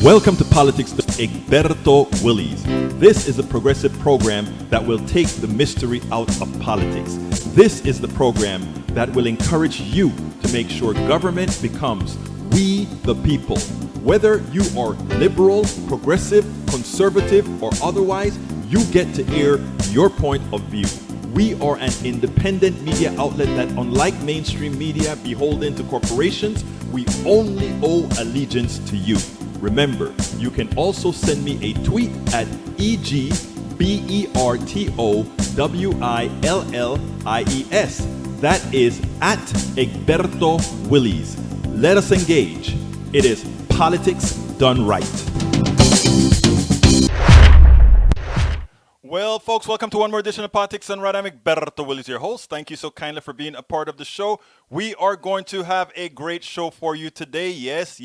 Welcome to Politics with Egberto Willies. This is a progressive program that will take the mystery out of politics. This is the program that will encourage you to make sure government becomes we the people. Whether you are liberal, progressive, conservative, or otherwise, you get to air your point of view. We are an independent media outlet that, unlike mainstream media beholden to corporations, we only owe allegiance to you. Remember, you can also send me a tweet at EGBERTOWILLIES. That is at Egberto Willies. Let us engage. It is politics done right. Well, folks, welcome to one more edition of Politics Done Right. I'm Egberto Willies, your host. Thank you so kindly for being a part of the show. We are going to have a great show for you today. Yes.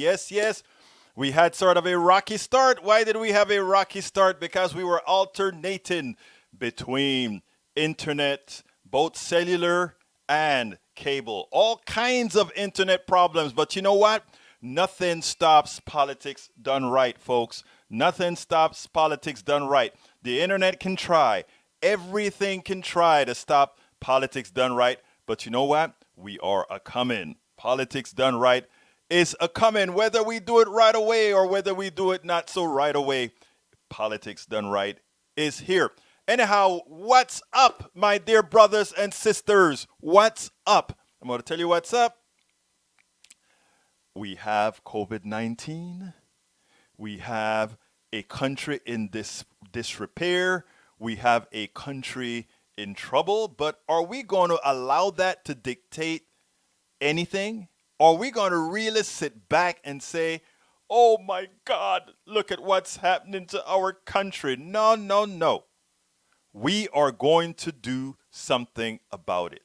We had sort of a rocky start. Why did we have a rocky start? Because we were alternating between internet, both cellular and cable. All kinds of internet problems. But you know what? Nothing stops politics done right, folks. Nothing stops politics done right. The internet can try. Everything can try to stop politics done right. But you know what? We are a-coming. Politics done right is a-coming. Whether we do it right away or whether we do it not so right away, politics done right is here. Anyhow, what's up, my dear brothers and sisters? What's up? I'm going to tell you what's up. We have COVID-19. We have a country in disrepair. We have a country in trouble. But are we going to allow that to dictate anything? Are we going to really sit back and say, oh my God, look at what's happening to our country? No. We are going to do something about it.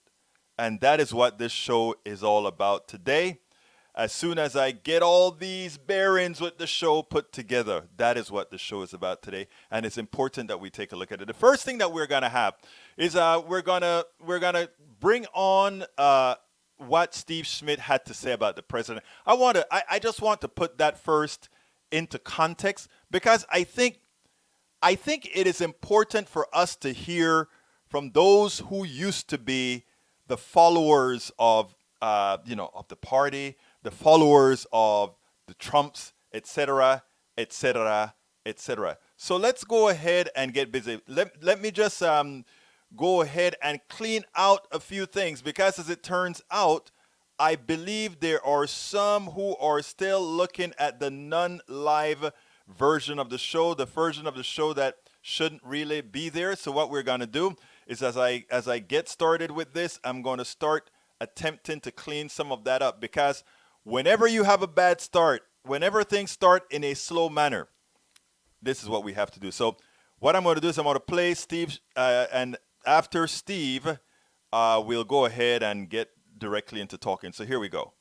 And that is what this show is all about today. As soon as I get all these bearings with the show put together, that is what the show is about today, and it's important that we take a look at it. The first thing that we're gonna have is we're gonna bring on what Steve Schmidt had to say about the president. I just want to put that first into context because I think it is important for us to hear from those who used to be the followers of the party, the followers of the Trumps, etc. So let's go ahead and get busy. Let me just go ahead and clean out a few things because as it turns out, I believe there are some who are still looking at the non-live version of the show, the version of the show that shouldn't really be there. So what we're going to do is as I get started with this, I'm going to start attempting to clean some of that up because whenever you have a bad start, whenever things start in a slow manner, this is what we have to do. So what I'm going to do is I'm going to play Steve, and after Steve, we'll go ahead and get directly into talking. So here we go.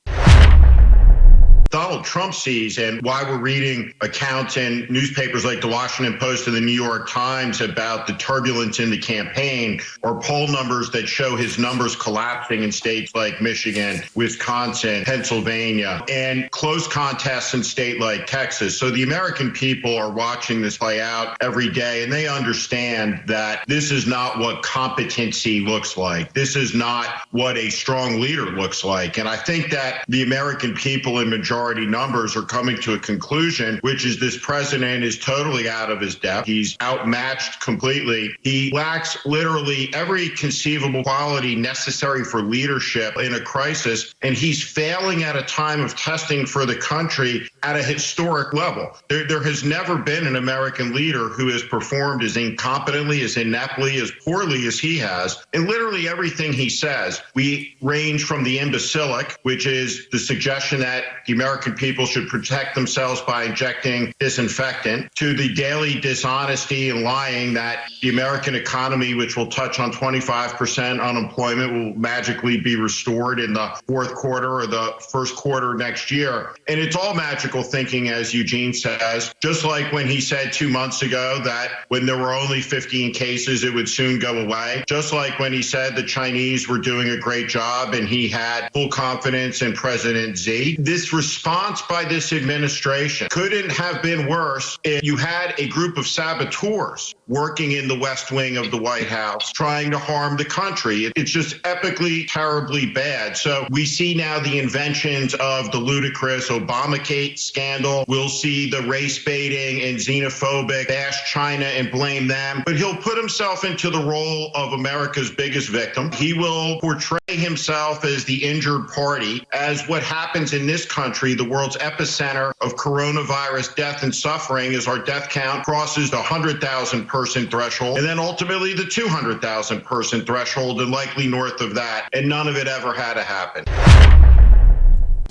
Donald Trump sees and why we're reading accounts in newspapers like the Washington Post and the New York Times about the turbulence in the campaign or poll numbers that show his numbers collapsing in states like Michigan, Wisconsin, Pennsylvania, and close contests in state like Texas. So the American people are watching this play out every day, and they understand that this is not what competency looks like. This is not what a strong leader looks like. And I think that the American people in majority numbers are coming to a conclusion, which is this president is totally out of his depth. He's outmatched completely. He lacks literally every conceivable quality necessary for leadership in a crisis, and he's failing at a time of testing for the country at a historic level. There has never been an American leader who has performed as incompetently, as ineptly, as poorly as he has. And literally everything he says, we range from the imbecilic, which is the suggestion that the American people should protect themselves by injecting disinfectant, to the daily dishonesty and lying that the American economy, which will touch on 25% unemployment, will magically be restored in the fourth quarter or the first quarter next year. And it's all magical thinking, as Eugene says, just like when he said 2 months ago that when there were only 15 cases, it would soon go away. Just like when he said the Chinese were doing a great job and he had full confidence in President Xi. This response by this administration couldn't have been worse if you had a group of saboteurs working in the West Wing of the White House trying to harm the country. It's just epically, terribly bad. So we see now the inventions of the ludicrous Obamacare scandal. We'll see the race baiting and xenophobic bash China and blame them. But he'll put himself into the role of America's biggest victim. He will portray himself as the injured party, as what happens in this country, the world's epicenter of coronavirus death and suffering, as our death count crosses the 100,000 person threshold, and then ultimately the 200,000 person threshold, and likely north of that. And none of it ever had to happen.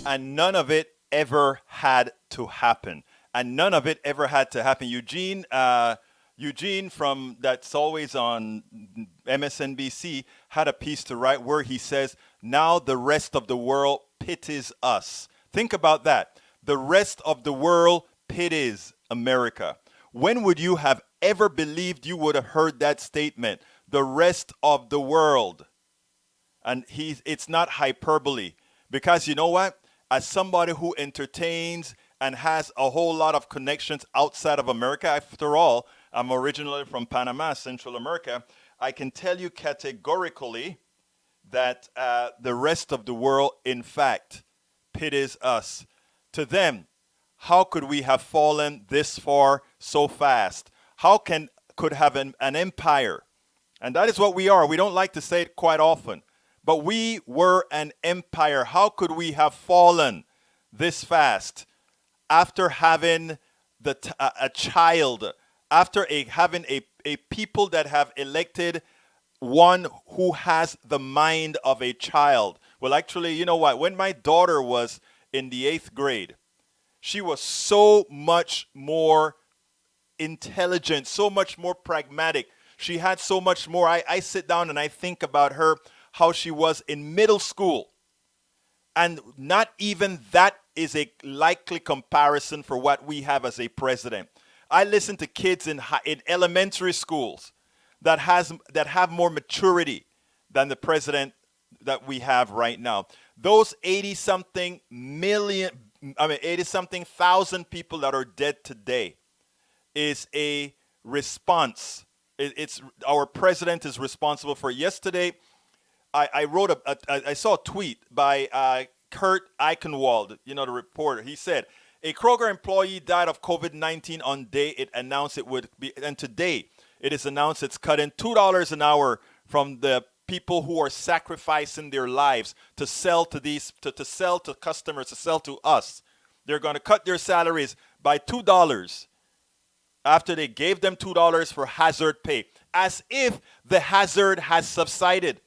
And none of it ever had to happen. And none of it ever had to happen. Eugene from that's always on MSNBC had a piece to write where he says, now the rest of the world pities us. Think about that. The rest of the world pities America. When would you have ever believed you would have heard that statement? The rest of the world. And it's not hyperbole. Because you know what? As somebody who entertains and has a whole lot of connections outside of America, after all, I'm originally from Panama, Central America, I can tell you categorically that the rest of the world, in fact, pities us. To them, how could we have fallen this far so fast? How could have an empire? And that is what we are. We don't like to say it quite often. But we were an empire. How could we have fallen this fast after having a child, after having a people that have elected one who has the mind of a child? Well, actually, you know what? When my daughter was in the 8th grade, she was so much more intelligent, so much more pragmatic. She had so much more. I sit down and I think about her, how she was in middle school. And not even that is a likely comparison for what we have as a president. I listen to kids in elementary schools that have more maturity than the president that we have right now. Those 80-something thousand people that are dead today is a response. It's our president is responsible for it. Yesterday, I wrote I saw a tweet by Kurt Eichenwald, the reporter. He said, a Kroger employee died of COVID-19 on day it announced it would be, and today it is announced it's cutting $2 an hour from the people who are sacrificing their lives to sell to sell to customers, to sell to us. They're going to cut their salaries by $2 after they gave them $2 for hazard pay, as if the hazard has subsided.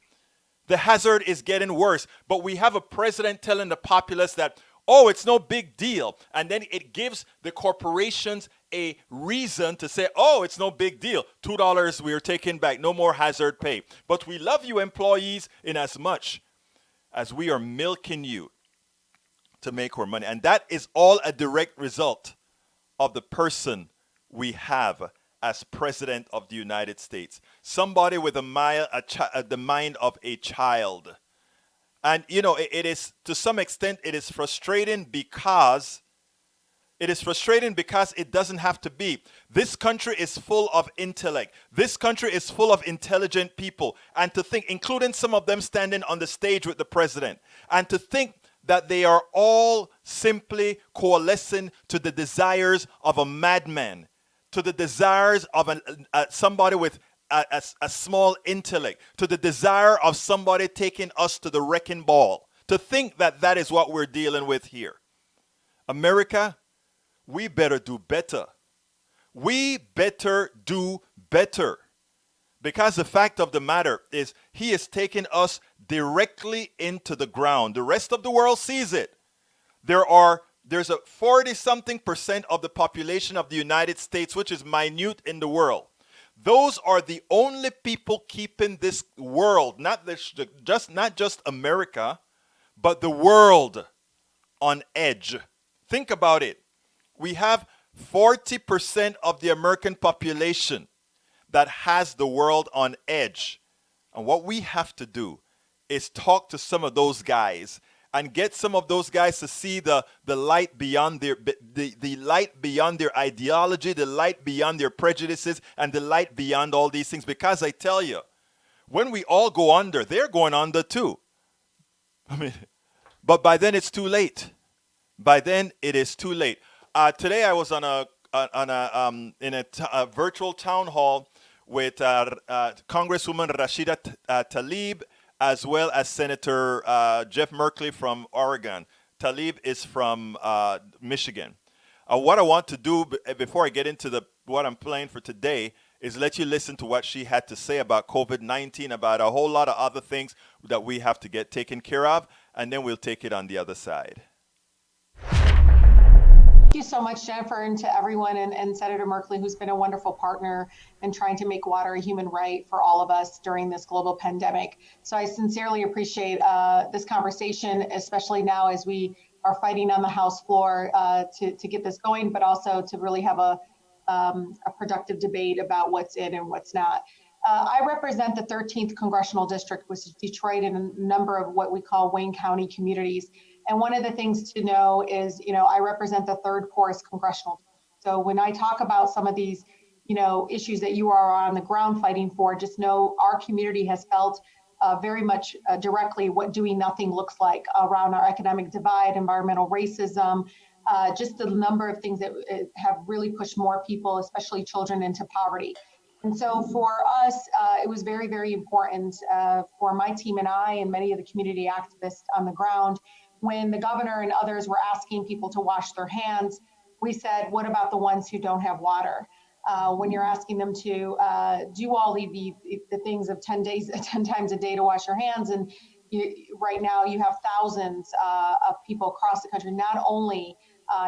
The hazard is getting worse, but we have a president telling the populace that, oh, it's no big deal. And then it gives the corporations a reason to say, oh, it's no big deal. $2 we are taking back, no more hazard pay. But we love you employees in as much as we are milking you to make our money. And that is all a direct result of the person we have as president of the United States. Somebody with the mind of a child. And, it is, to some extent, it is frustrating because it doesn't have to be. This country is full of intellect. This country is full of intelligent people. And to think, including some of them standing on the stage with the president, and to think that they are all simply coalescing to the desires of a madman, to the desires of somebody with a small intellect, to the desire of somebody taking us to the wrecking ball, to think that that is what we're dealing with here. America, we better do better. We better do better. Because the fact of the matter is, he is taking us directly into the ground. The rest of the world sees it. There's a 40-something% of the population of the United States, which is minute in the world. Those are the only people keeping this world, not just America, but the world on edge. Think about it. We have 40% of the American population that has the world on edge. And what we have to do is talk to some of those guys and get some of those guys to see the light beyond the light beyond their ideology, the light beyond their prejudices, and the light beyond all these things. Because I tell you, when we all go under, they're going under too. I mean, but by then it's too late. By then it is too late. Today I was on a virtual town hall with Congresswoman Rashida Tlaib, as well as Senator Jeff Merkley from Oregon. Tlaib is from Michigan. What I want to do before I get into what I'm playing for today is let you listen to what she had to say about COVID-19, about a whole lot of other things that we have to get taken care of, and then we'll take it on the other side. Thank you so much, Jennifer, and to everyone, and Senator Merkley, who's been a wonderful partner in trying to make water a human right for all of us during this global pandemic. So I sincerely appreciate this conversation, especially now as we are fighting on the House floor to get this going, but also to really have a productive debate about what's in and what's not. I represent the 13th Congressional District, which is Detroit, and a number of what we call Wayne County communities. And one of the things to know is, I represent the third poorest congressional. So when I talk about some of these, issues that you are on the ground fighting for, just know our community has felt very much directly what doing nothing looks like around our economic divide, environmental racism, just the number of things that have really pushed more people, especially children, into poverty. And so for us, it was very, very important for my team and I and many of the community activists on the ground. When the governor and others were asking people to wash their hands, we said, what about the ones who don't have water? When you're asking them to do all the things of 10 times a day to wash your hands, and right now you have thousands of people across the country, not only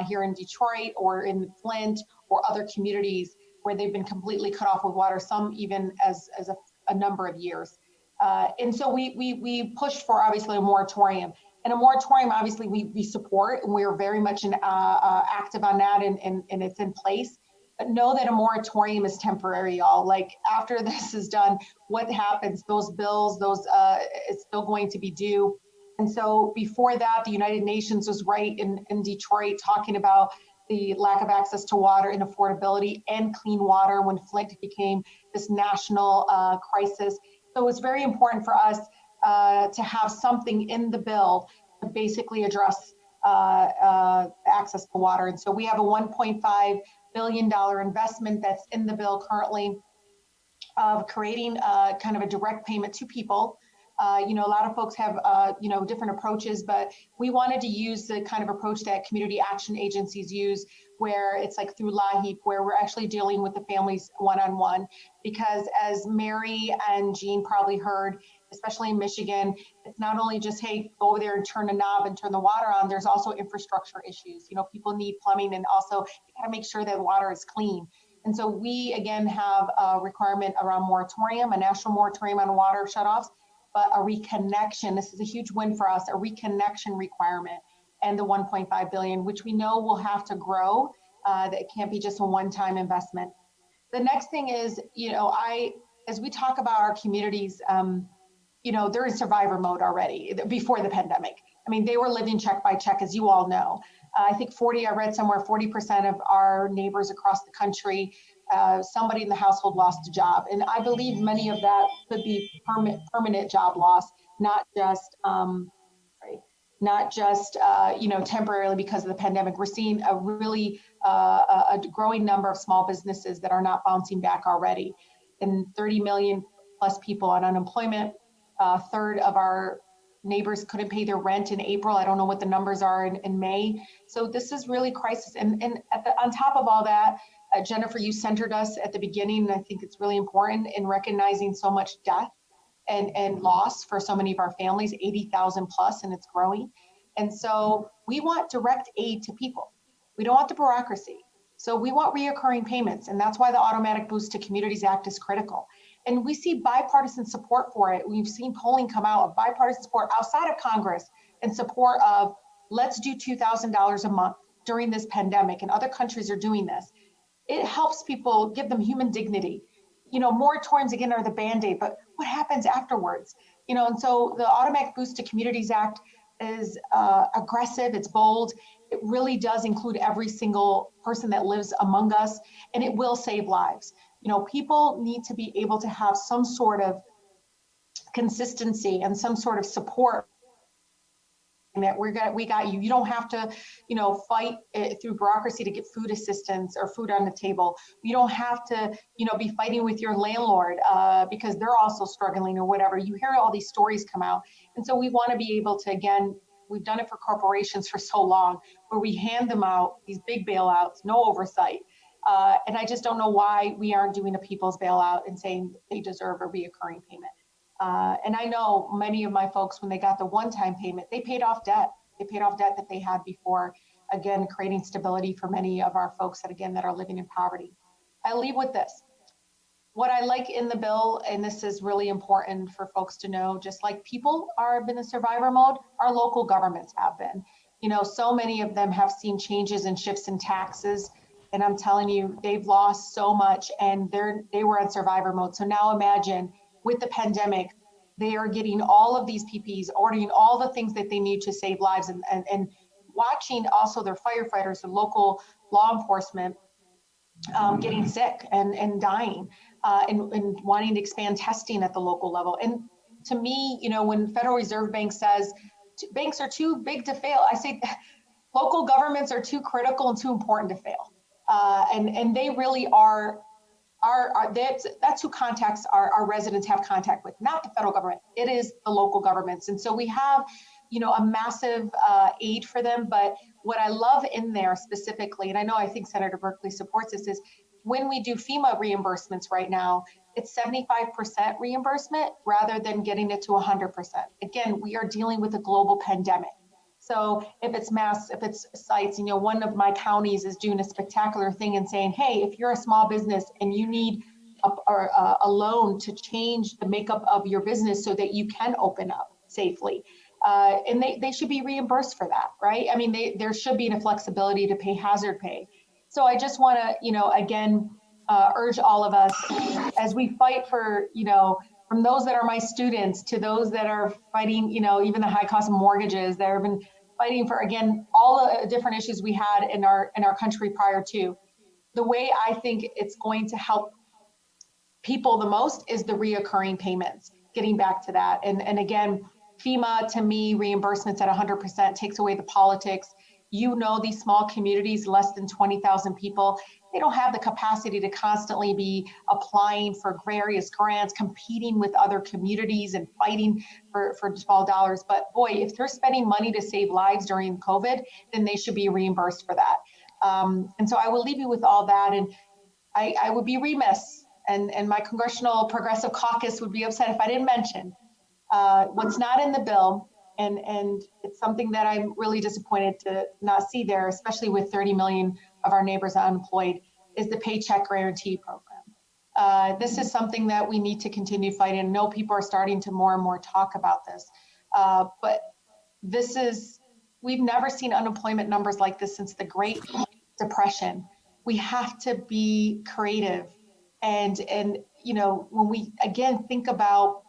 here in Detroit or in Flint or other communities where they've been completely cut off with water, some even as a number of years. And so we pushed for, obviously, a moratorium. And a moratorium, obviously, we support, and we're very much active on that, and it's in place. But know that a moratorium is temporary, y'all. Like, after this is done, what happens? Those bills, it's still going to be due. And so before that, the United Nations was right in Detroit talking about the lack of access to water and affordability and clean water when Flint became this national crisis. So it's very important for us to have something in the bill to basically address access to water. And so we have a $1.5 billion investment that's in the bill currently of creating kind of a direct payment to people. A lot of folks have, different approaches, but we wanted to use the kind of approach that community action agencies use, where it's like through LAHEAP, where we're actually dealing with the families one-on-one. Because as Mary and Jean probably heard, especially in Michigan, it's not only just, hey, go over there and turn a knob and turn the water on. There's also infrastructure issues. People need plumbing, and also you gotta make sure that water is clean. And so we, again, have a requirement around moratorium, a national moratorium on water shutoffs, but a reconnection. This is a huge win for us, a reconnection requirement, and the 1.5 billion, which we know will have to grow. That it can't be just a one-time investment. The next thing is, as we talk about our communities, they're in survivor mode already before the pandemic. I mean, they were living check by check, as you all know. I think I read somewhere 40% of our neighbors across the country, somebody in the household lost a job. And I believe many of that could be permanent job loss, not just temporarily because of the pandemic. We're seeing a really a growing number of small businesses that are not bouncing back already. And 30 million plus people on unemployment. A third of our neighbors couldn't pay their rent in April. I don't know what the numbers are in May. So this is really crisis. And on top of all that, Jennifer, you centered us at the beginning, and I think it's really important in recognizing so much death and loss for so many of our families, 80,000 plus, and it's growing. And so we want direct aid to people. We don't want the bureaucracy. So we want reoccurring payments, and that's why the Automatic Boost to Communities Act is critical. And we see bipartisan support for it. We've seen polling come out of bipartisan support outside of Congress in support of, let's do $2,000 a month during this pandemic, and other countries are doing this. It helps people, give them human dignity. Moratoriums, again, are the Band-Aid, but what happens afterwards? And so the Automatic Boost to Communities Act is aggressive, it's bold. It really does include every single person that lives among us, and it will save lives. You know, people need to be able to have some sort of consistency and some sort of support that we got you. You don't have to, you know, fight through bureaucracy to get food assistance or food on the table. You don't have to, you know, be fighting with your landlord because they're also struggling or whatever. You hear all these stories come out, and so we want to be able to, again, we've done it for corporations for so long, where we hand them out these big bailouts, no oversight. And I just don't know why we aren't doing a people's bailout and saying they deserve a reoccurring payment. And I know many of my folks, when they got the one-time payment, they paid off debt. They paid off debt that they had before, again, creating stability for many of our folks that, again, that are living in poverty. I leave with this. What I like in the bill, and this is really important for folks to know, just like people are in the survivor mode, our local governments have been. You know, so many of them have seen changes and shifts in taxes. And I'm telling you, they've lost so much, and they were in survivor mode. So now imagine with the pandemic, they are getting all of these PPEs, ordering all the things that they need to save lives, and watching also their firefighters and local law enforcement getting sick and dying, and wanting to expand testing at the local level. And to me, you know, when Federal Reserve Bank says banks are too big to fail, I say local governments are too critical and too important to fail. And they really are that's who contacts our residents have contact with, not the federal government. It is the local governments. And so we have, you know, a massive aid for them. But what I love in there specifically, and I think Senator Berkeley supports this, is when we do FEMA reimbursements right now, it's 75% reimbursement rather than getting it to 100%. Again, we are dealing with a global pandemic. So if it's sites, you know, one of my counties is doing a spectacular thing and saying, hey, if you're a small business and you need a loan to change the makeup of your business so that you can open up safely, and they should be reimbursed for that, right? I mean, there should be a flexibility to pay hazard pay. So I just want to, you know, again, urge all of us as we fight for, you know, from those that are my students to those that are fighting, you know, even the high cost of mortgages that have been fighting for, again, all the different issues we had in our country prior to. The way I think it's going to help people the most is the reoccurring payments, getting back to that. And again, FEMA, to me, reimbursements at 100% takes away the politics. You know, these small communities, less than 20,000 people, they don't have the capacity to constantly be applying for various grants, competing with other communities and fighting for small dollars. But boy, if they're spending money to save lives during COVID, then they should be reimbursed for that. And so I will leave you with all that. And I would be remiss, and my Congressional Progressive Caucus would be upset if I didn't mention what's not in the bill. And it's something that I'm really disappointed to not see there, especially with 30 million of our neighbors unemployed, is the Paycheck Guarantee Program. This is something that we need to continue fighting. I know people are starting to more and more talk about this, but we've never seen unemployment numbers like this since the Great Depression. We have to be creative. And you know, when we, again, think about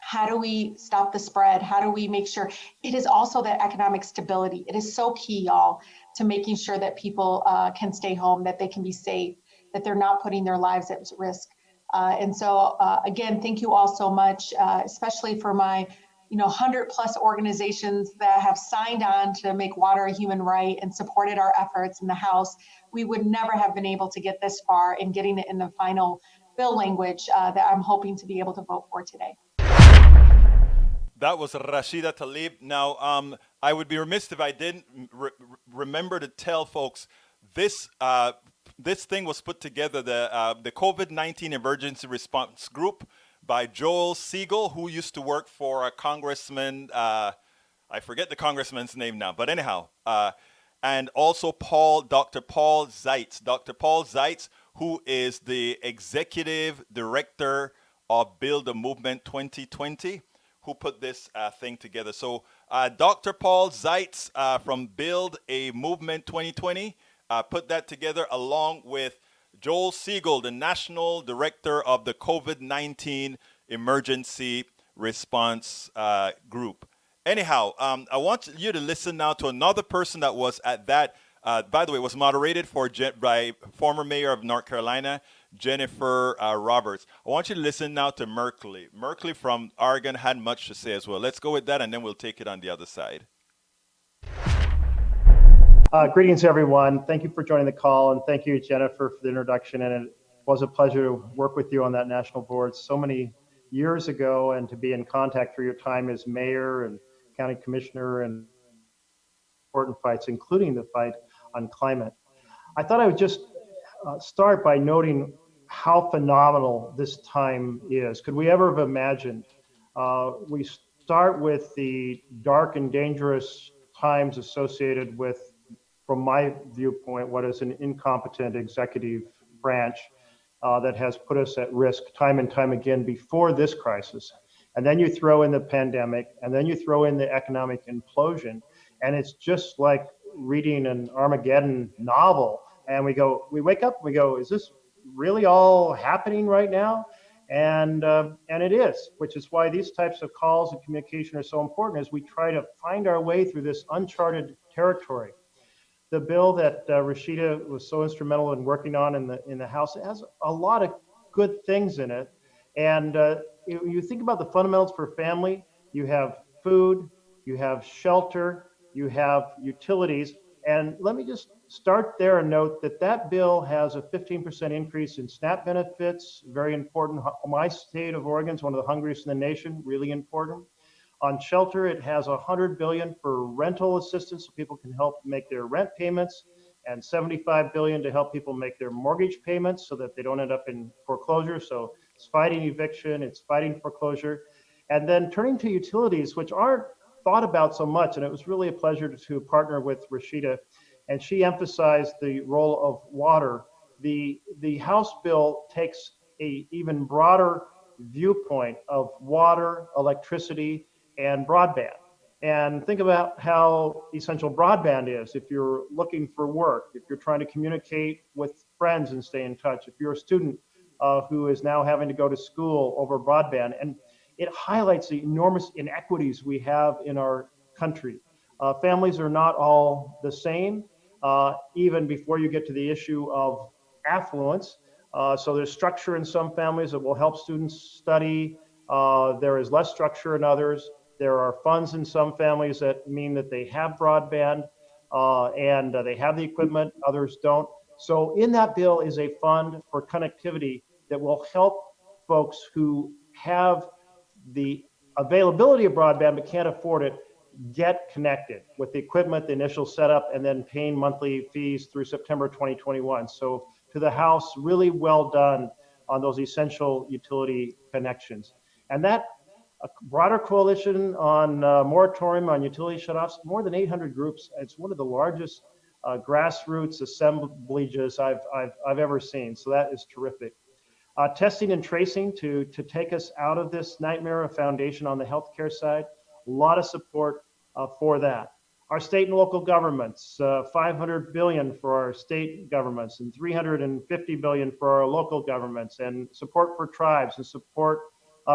how do we stop the spread? How do we make sure it is also that economic stability? It is so key, y'all, to making sure that people can stay home, that they can be safe, that they're not putting their lives at risk. And so, again, thank you all so much, especially for my, you know, 100+ organizations that have signed on to make water a human right and supported our efforts in the House. We would never have been able to get this far in getting it in the final bill language that I'm hoping to be able to vote for today. That was Rashida Tlaib. Now, I would be remiss if I didn't remember to tell folks this this thing was put together, the COVID-19 Emergency Response Group by Joel Siegel, who used to work for a congressman. I forget the congressman's name now, but anyhow, and also Dr. Paul Zeitz. Dr. Paul Zeitz, who is the executive director of Build a Movement 2020. Who put this thing together. So Dr. Paul Zeitz from Build a Movement 2020 put that together along with Joel Siegel, the National Director of the COVID-19 Emergency Response Group. Anyhow, I want you to listen now to another person that was at that. By the way, was moderated by former mayor of North Carolina, Jennifer Roberts. I want you to listen now to Merkley. Merkley from Oregon had much to say as well. Let's go with that, and then we'll take it on the other side. Greetings, everyone. Thank you for joining the call, and thank you, Jennifer, for the introduction. And it was a pleasure to work with you on that national board so many years ago, and to be in contact through your time as mayor and county commissioner and important fights, including the fight on climate. I thought I would just start by noting how phenomenal this time is. Could we ever have imagined? We start with the dark and dangerous times associated with, from my viewpoint, what is an incompetent executive branch that has put us at risk time and time again before this crisis. And then you throw in the pandemic, and then you throw in the economic implosion, and it's just like reading an Armageddon novel. And we wake up, we go, is this really all happening right now? And it is, which is why these types of calls and communication are so important, as we try to find our way through this uncharted territory. The bill that Rashida was so instrumental in working on in the House has a lot of good things in it. And you think about the fundamentals for family. You have food, you have shelter, you have utilities. And let me just start there and note that that bill has a 15% increase in SNAP benefits, very important. My state of Oregon is one of the hungriest in the nation, really important. On shelter, it has $100 billion for rental assistance so people can help make their rent payments, and $75 billion to help people make their mortgage payments so that they don't end up in foreclosure. So it's fighting eviction, it's fighting foreclosure. And then turning to utilities, which aren't thought about so much. And it was really a pleasure to partner with Rashida, and she emphasized the role of water. The House bill takes a even broader viewpoint of water, electricity, and broadband. And think about how essential broadband is if you're looking for work, if you're trying to communicate with friends and stay in touch, if you're a student who is now having to go to school over broadband. And it highlights the enormous inequities we have in our country. Families are not all the same, even before you get to the issue of affluence. So there's structure in some families that will help students study. There is less structure in others. There are funds in some families that mean that they have broadband and they have the equipment, others don't. So in that bill is a fund for connectivity that will help folks who have the availability of broadband but can't afford it get connected with the equipment, the initial setup, and then paying monthly fees through September 2021. So to the House, really well done on those essential utility connections. And that a broader coalition on moratorium on utility shutoffs, more than 800 groups. It's one of the largest grassroots assemblages I've ever seen. So that is terrific. Testing and tracing to take us out of this nightmare, a foundation on the healthcare side. A lot of support for that. Our state and local governments, $500 billion for our state governments and $350 billion for our local governments, and support for tribes and support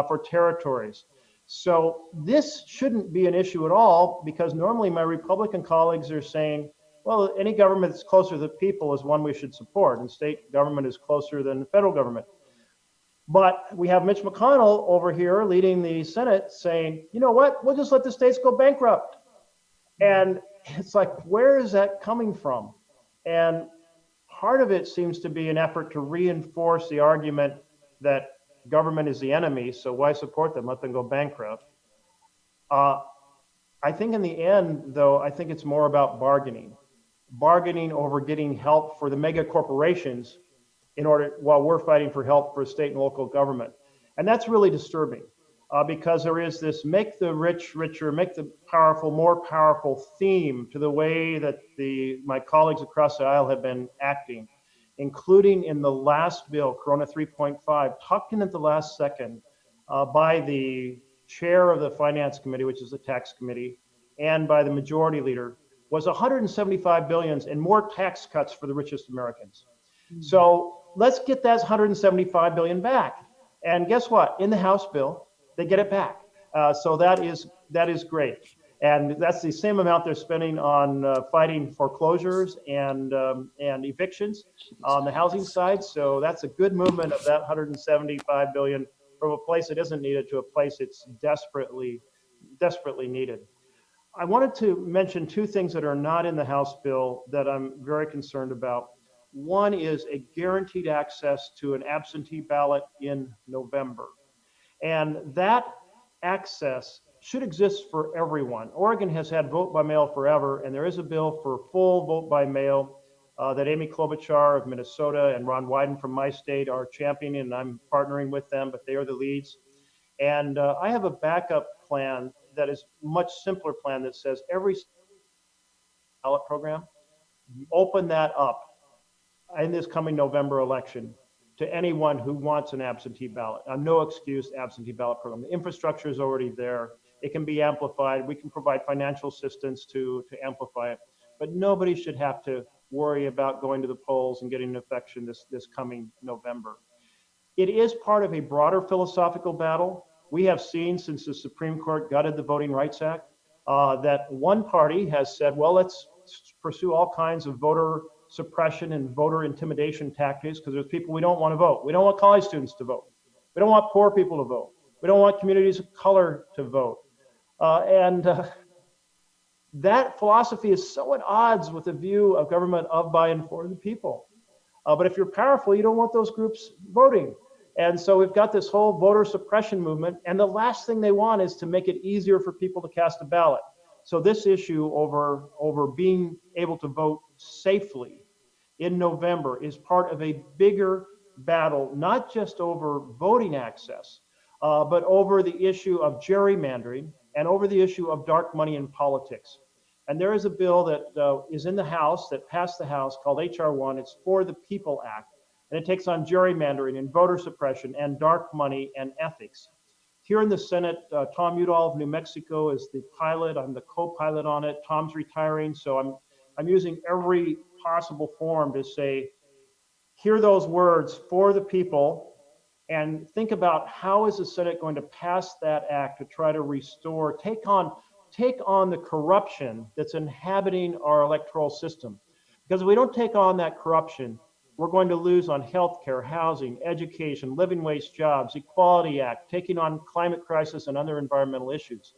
for territories. So this shouldn't be an issue at all, because normally my Republican colleagues are saying, well, any government that's closer to the people is one we should support, and state government is closer than the federal government. But we have Mitch McConnell over here leading the Senate saying, you know what, we'll just let the states go bankrupt. And it's like, where is that coming from? And part of it seems to be an effort to reinforce the argument that government is the enemy, so why support them? Let them go bankrupt. I think in the end, though, I think it's more about bargaining over getting help for the mega corporations while we're fighting for help for state and local government. And that's really disturbing because there is this make the rich richer, make the powerful more powerful theme to the way that my colleagues across the aisle have been acting, including in the last bill, Corona 3.5, tucked in at the last second by the chair of the Finance Committee, which is the tax committee, and by the majority leader, was 175 billion and more tax cuts for the richest Americans. So let's get that 175 billion back. And guess what? In the House bill, they get it back. So that is great. And that's the same amount they're spending on fighting foreclosures and evictions on the housing side. So that's a good movement of that 175 billion from a place that isn't needed to a place it's desperately needed. I wanted to mention two things that are not in the House bill that I'm very concerned about. One is a guaranteed access to an absentee ballot in November. And that access should exist for everyone. Oregon has had vote by mail forever, and there is a bill for full vote by mail that Amy Klobuchar of Minnesota and Ron Wyden from my state are championing, and I'm partnering with them, but they are the leads. And I have a backup plan that is a much simpler plan that says every ballot program, open that up in this coming November election to anyone who wants an absentee ballot, a no excuse absentee ballot program. The infrastructure is already there. It can be amplified. We can provide financial assistance to amplify it, but nobody should have to worry about going to the polls and getting an infection this coming November. It is part of a broader philosophical battle. We have seen since the Supreme Court gutted the Voting Rights Act that one party has said, well, let's pursue all kinds of voter suppression and voter intimidation tactics because there's people we don't want to vote. We don't want college students to vote. We don't want poor people to vote. We don't want communities of color to vote. That philosophy is so at odds with the view of government of, by, and for the people. But if you're powerful, you don't want those groups voting. And so we've got this whole voter suppression movement. And the last thing they want is to make it easier for people to cast a ballot. So this issue over being able to vote safely in November is part of a bigger battle, not just over voting access, but over the issue of gerrymandering and over the issue of dark money in politics. And there is a bill that is in the House, that passed the House, called H.R. 1. It's For the People Act. And it takes on gerrymandering and voter suppression and dark money and ethics. Here in the Senate, Tom Udall of New Mexico is the pilot. I'm the co-pilot on it. Tom's retiring, so I'm using every possible form to say, hear those words, for the people, and think about how is the Senate going to pass that act to try to restore, take on the corruption that's inhabiting our electoral system. Because if we don't take on that corruption, we're going to lose on healthcare, housing, education, living wage jobs, Equality Act, taking on climate crisis and other environmental issues.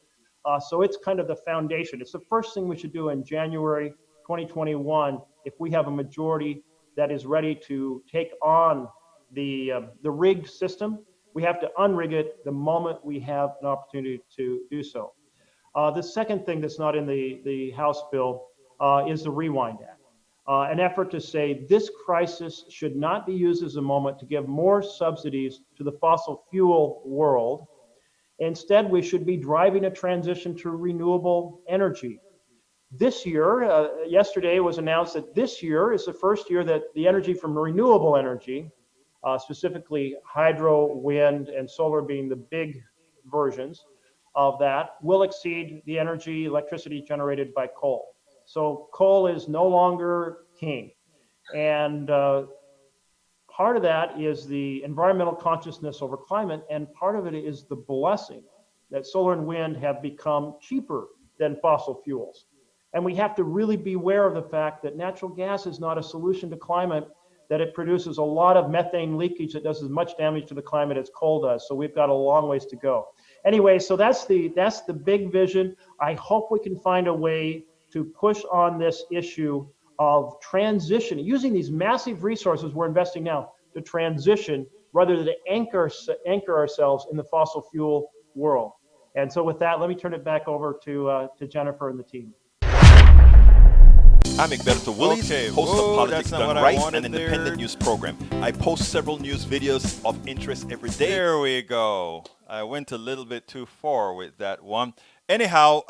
So it's kind of the foundation. It's the first thing we should do in January 2021 if we have a majority that is ready to take on the rigged system. We have to unrig it the moment we have an opportunity to do so. The second thing that's not in the House bill is the Rewind Act. An effort to say this crisis should not be used as a moment to give more subsidies to the fossil fuel world. Instead, we should be driving a transition to renewable energy. This year, yesterday was announced that this year is the first year that the energy from renewable energy, specifically hydro, wind, and solar being the big versions of that, will exceed the electricity generated by coal. So coal is no longer king. And part of that is the environmental consciousness over climate, and part of it is the blessing that solar and wind have become cheaper than fossil fuels. And we have to really beware of the fact that natural gas is not a solution to climate, that it produces a lot of methane leakage that does as much damage to the climate as coal does. So we've got a long ways to go. Anyway, so that's the big vision. I hope we can find a way to push on this issue of transition, using these massive resources we're investing now to transition rather than to anchor ourselves in the fossil fuel world. And so with that, let me turn it back over to Jennifer and the team. I'm Egberto Willies, host of Politics Done Right, an independent news program. I post several news videos of interest every day. There we go. I went a little bit too far with that one. Anyhow,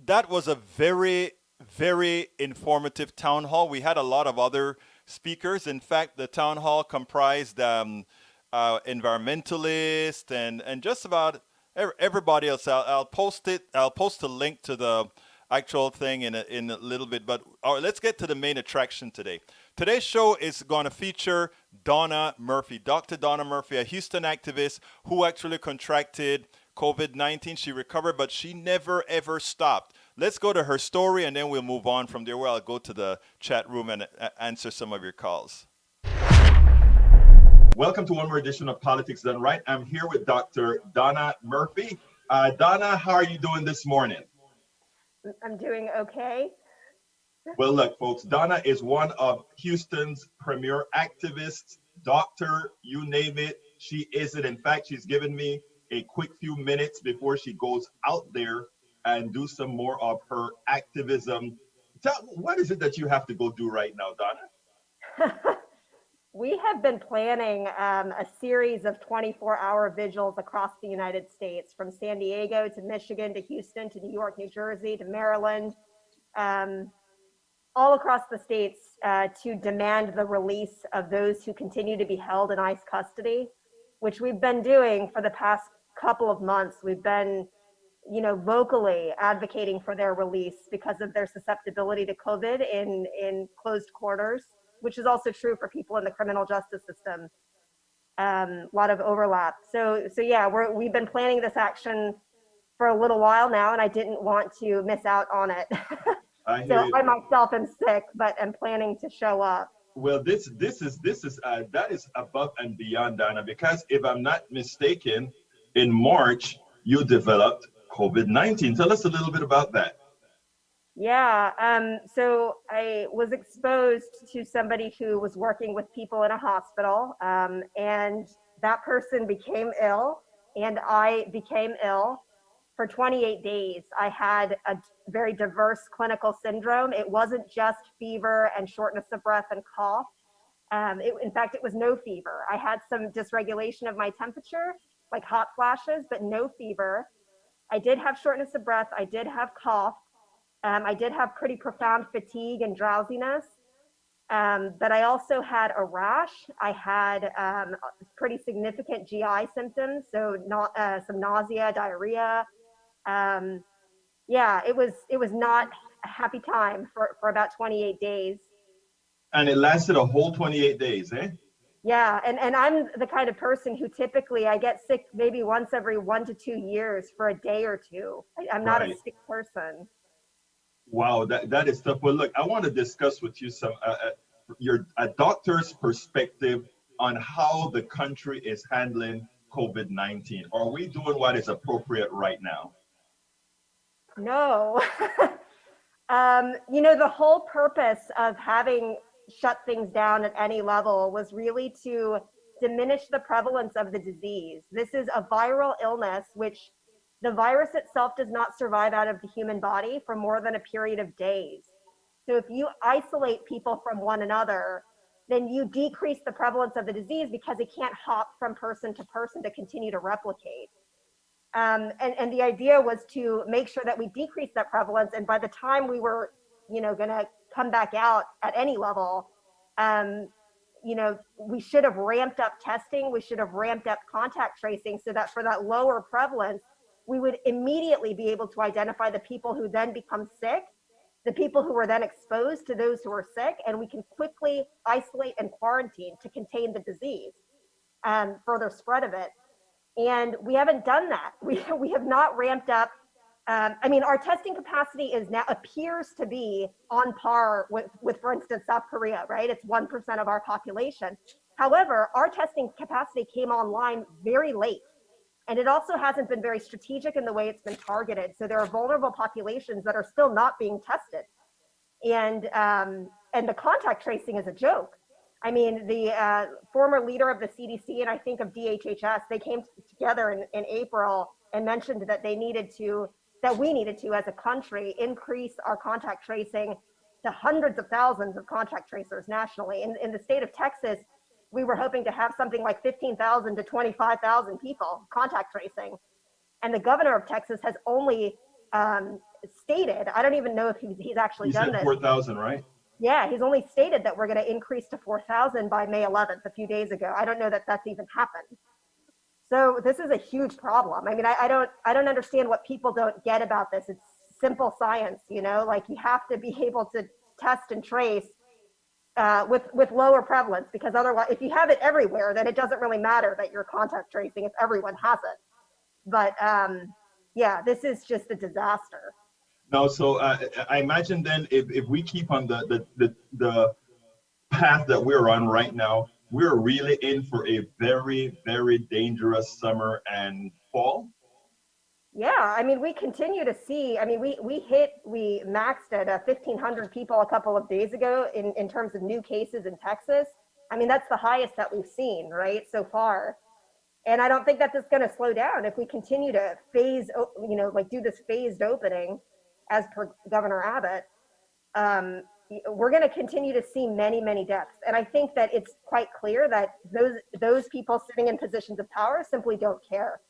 that was a very, very informative town hall. We had a lot of other speakers. In fact, the town hall comprised environmentalists and just about everybody else. I'll post it. I'll post a link to the actual thing in a little bit. But let's get to the main attraction today. Today's show is going to feature Dona Murphey, Dr. Dona Murphey, a Houston activist who actually contracted COVID-19. She recovered, but she never ever stopped. Let's go to her story, and then we'll move on from there, where I'll go to the chat room and answer some of your calls. Welcome to one more edition of Politics Done Right. I'm here with Dr. Dona Murphey. Donna, how are you doing this morning? I'm doing okay. Well, look, folks, Donna is one of Houston's premier activists, doctor, you name it. She is it. In fact, she's given me a quick few minutes before she goes out there and do some more of her activism. What is it that you have to go do right now, Donna? We have been planning a series of 24-hour vigils across the United States, from San Diego to Michigan to Houston to New York, New Jersey to Maryland, all across the states to demand the release of those who continue to be held in ICE custody, which we've been doing for the past couple of months. We've been, vocally advocating for their release because of their susceptibility to COVID in closed quarters, which is also true for people in the criminal justice system. A lot of overlap. So yeah, we've been planning this action for a little while now, and I didn't want to miss out on it. I myself am sick, but am planning to show up. Well, this is that is above and beyond, Donna, because if I'm not mistaken, in March you developed COVID-19. Tell us a little bit about that. Yeah, so I was exposed to somebody who was working with people in a hospital, and that person became ill, and I became ill. For 28 days, I had a very diverse clinical syndrome. It wasn't just fever and shortness of breath and cough. In fact, it was no fever. I had some dysregulation of my temperature, like hot flashes, but no fever. I did have shortness of breath. I did have cough. I did have pretty profound fatigue and drowsiness, but I also had a rash. I had pretty significant GI symptoms, so some nausea, diarrhea. Yeah, it was not a happy time for about 28 days. And it lasted a whole 28 days, eh? Yeah, and I'm the kind of person who typically I get sick maybe once every 1 to 2 years for a day or two. I'm not a sick person. Wow, that is tough. Well, look, I want to discuss with you some a doctor's perspective on how the country is handling COVID-19. Are we doing what is appropriate right now? No. The whole purpose of having shut things down at any level was really to diminish the prevalence of the disease. This is a viral illness, which the virus itself does not survive out of the human body for more than a period of days. So if you isolate people from one another, then you decrease the prevalence of the disease because it can't hop from person to person to continue to replicate. And the idea was to make sure that we decrease that prevalence. And by the time we were, going to come back out at any level, we should have ramped up testing. We should have ramped up contact tracing so that for that lower prevalence, we would immediately be able to identify the people who then become sick, the people who were then exposed to those who are sick, and we can quickly isolate and quarantine to contain the disease and further spread of it. And we haven't done that. We have not ramped up. Our testing capacity is now appears to be on par with, for instance, South Korea, right? It's 1% of our population. However, our testing capacity came online very late. And it also hasn't been very strategic in the way it's been targeted. So there are vulnerable populations that are still not being tested. And the contact tracing is a joke. I mean, the former leader of the CDC and I think of DHHS, they came together in April and mentioned that we needed to, as a country, increase our contact tracing to hundreds of thousands of contact tracers nationally. In the state of Texas, we were hoping to have something like 15,000 to 25,000 people contact tracing. And the governor of Texas has only stated, I don't even know if he's actually done this. 4,000, right? Yeah, he's only stated that we're going to increase to 4,000 by May 11th, a few days ago. I don't know that that's even happened. So this is a huge problem. I mean, I don't understand what people don't get about this. It's simple science, like you have to be able to test and trace with lower prevalence, because otherwise, if you have it everywhere, then it doesn't really matter that you're contact tracing if everyone has it. But yeah, this is just a disaster. No, so I imagine then if we keep on the path that we're on right now, we're really in for a very, very dangerous summer and fall. Yeah, I mean, we continue to see. I mean, we maxed at 1,500 people a couple of days ago in terms of new cases in Texas. I mean, that's the highest that we've seen, right, so far. And I don't think that this is going to slow down if we continue to like do this phased opening, as per Governor Abbott. Um, we're going to continue to see many, many deaths. And I think that it's quite clear that those people sitting in positions of power simply don't care.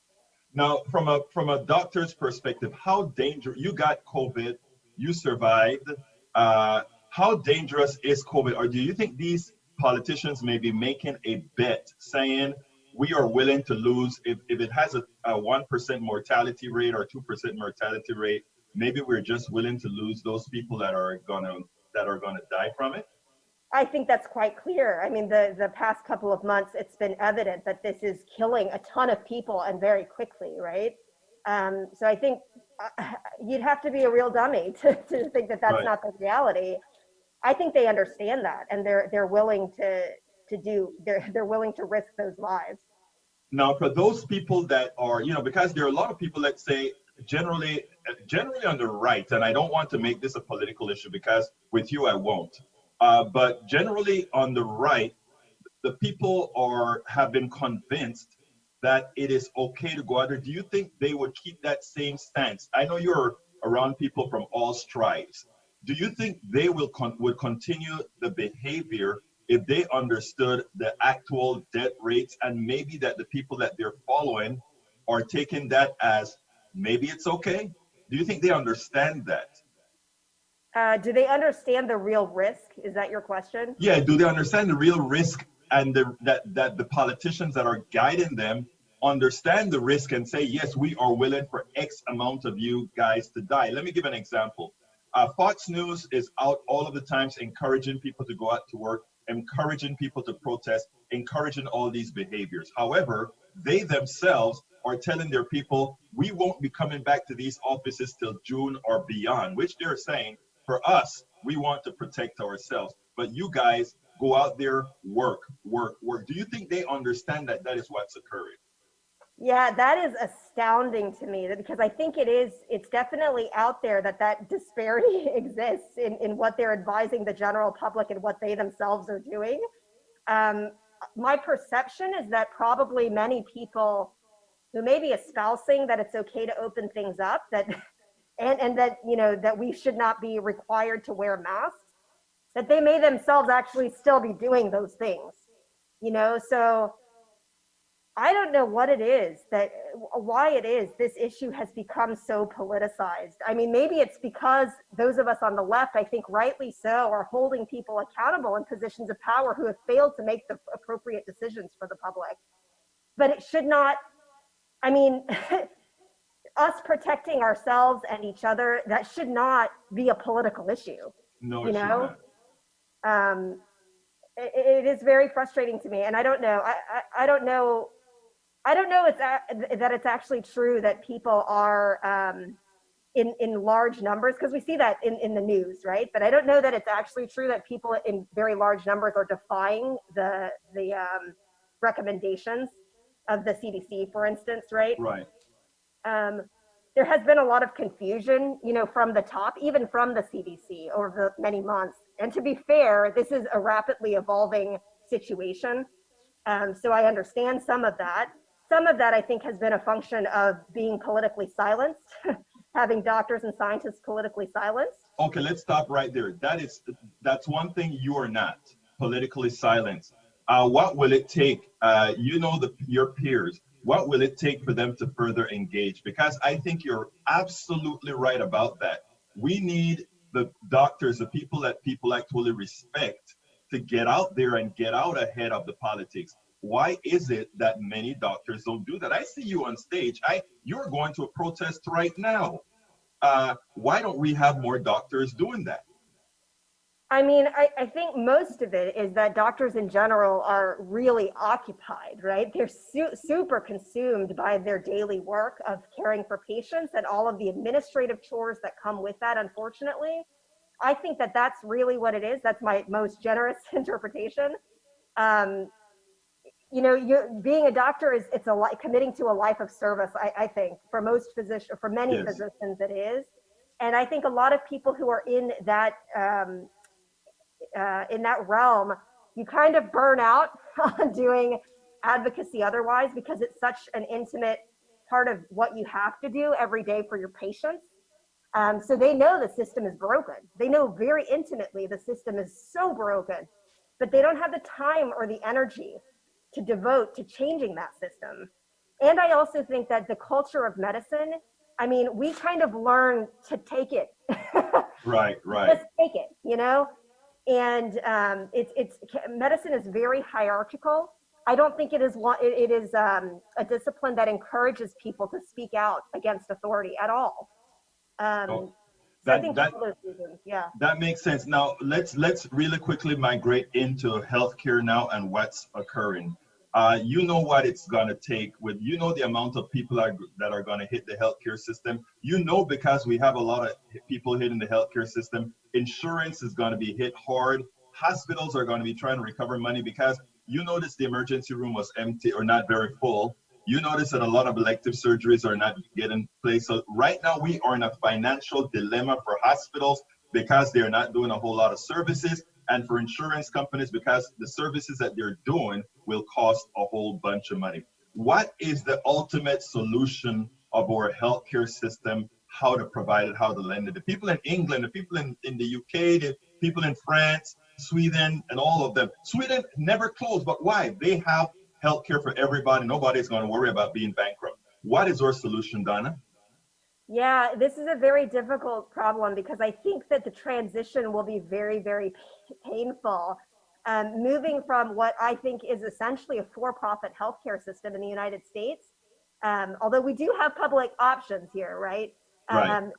Now, from a doctor's perspective, how dangerous you got COVID, you survived. How dangerous is COVID, or do you think these politicians may be making a bet, saying we are willing to lose if it has a 1% mortality rate or 2% mortality rate? Maybe we're just willing to lose those people that are gonna die from it. I think that's quite clear. I mean, the past couple of months, it's been evident that this is killing a ton of people and very quickly, right? So I think you'd have to be a real dummy to think that that's Right. not the reality. I think they understand that, and they're willing they're willing to risk those lives. Now, for those people that are, because there are a lot of people that say generally on the right, and I don't want to make this a political issue because with you I won't. But generally on the right, the people have been convinced that it is okay to go out there. Do you think they would keep that same stance? I know you're around people from all stripes. Do you think they would continue the behavior if they understood the actual death rates, and maybe that the people that they're following are taking that as maybe it's okay? Do you think they understand that? Do they understand the real risk? Is that your question? Yeah, do they understand the real risk, and that the politicians that are guiding them understand the risk and say, yes, we are willing for X amount of you guys to die? Let me give an example. Fox News is out all of the times encouraging people to go out to work, encouraging people to protest, encouraging all these behaviors. However, they themselves are telling their people, we won't be coming back to these offices till June or beyond, which they're saying, for us, we want to protect ourselves. But you guys go out there, work, work, work. Do you think they understand that that is what's occurring? Yeah, that is astounding to me, because I think it's definitely out there that disparity exists in what they're advising the general public and what they themselves are doing. My perception is that probably many people who may be espousing that it's okay to open things up, that and that, that we should not be required to wear masks, that they may themselves actually still be doing those things, so I don't know why it is this issue has become so politicized. I mean, maybe it's because those of us on the left, I think rightly so, are holding people accountable in positions of power who have failed to make the appropriate decisions for the public. But it should not, I mean, us protecting ourselves and each other, that should not be a political issue. No, You it should know, not. um, it is very frustrating to me, and I don't know. I don't know. I don't know that it's actually true that people are in large numbers, because we see that in the news, right? But I don't know that it's actually true that people in very large numbers are defying the recommendations of the CDC, for instance, right? Right. There has been a lot of confusion, from the top, even from the CDC, over the many months. And to be fair, this is a rapidly evolving situation. So I understand some of that. Some of that, I think, has been a function of being politically silenced, having doctors and scientists politically silenced. Okay, let's stop right there. That's one thing you are not politically silenced. What will it take? Your peers. What will it take for them to further engage? Because I think you're absolutely right about that. We need the doctors, the people that people actually respect, to get out there and get out ahead of the politics. Why is it that many doctors don't do that? I see you on stage. You're going to a protest right now. Why don't we have more doctors doing that? I mean, I think most of it is that doctors in general are really occupied, right? They're super consumed by their daily work of caring for patients and all of the administrative chores that come with that, unfortunately. I think that that's really what it is. That's my most generous interpretation. Um, being a doctor is committing to a life of service. I think for most physicians, for many Yes. physicians, it is. And I think a lot of people who are in that realm, you kind of burn out on doing advocacy otherwise because it's such an intimate part of what you have to do every day for your patients. So they know the system is broken. They know very intimately the system is so broken, but they don't have the time or the energy to devote to changing that system. And I also think that the culture of medicine, I mean, we kind of learn to take it. Right, right. Just take it, and it's medicine is very hierarchical. I don't think it is a discipline that encourages people to speak out against authority at all. Oh, So I that think that all those reasons, yeah. that makes sense. Now let's really quickly migrate into healthcare now and what's occurring. You know what it's gonna take with the amount of people that are gonna hit the healthcare system. Because we have a lot of people hitting the healthcare system. Insurance is gonna be hit hard. Hospitals are gonna be trying to recover money because you notice the emergency room was empty or not very full. You notice that a lot of elective surgeries are not getting placed. So right now we are in a financial dilemma for hospitals because they're not doing a whole lot of services, and for insurance companies because the services that they're doing will cost a whole bunch of money. What is the ultimate solution of our healthcare system? How to provide it, how to lend it? The people in England, the people in the UK, the people in France, Sweden, and all of them. Sweden never closed, but why? They have healthcare for everybody. Nobody's going to worry about being bankrupt. What is our solution, Donna? Yeah, this is a very difficult problem because I think that the transition will be very, very painful. Moving from what I think is essentially a for-profit healthcare system in the United States, although we do have public options here, right? Right.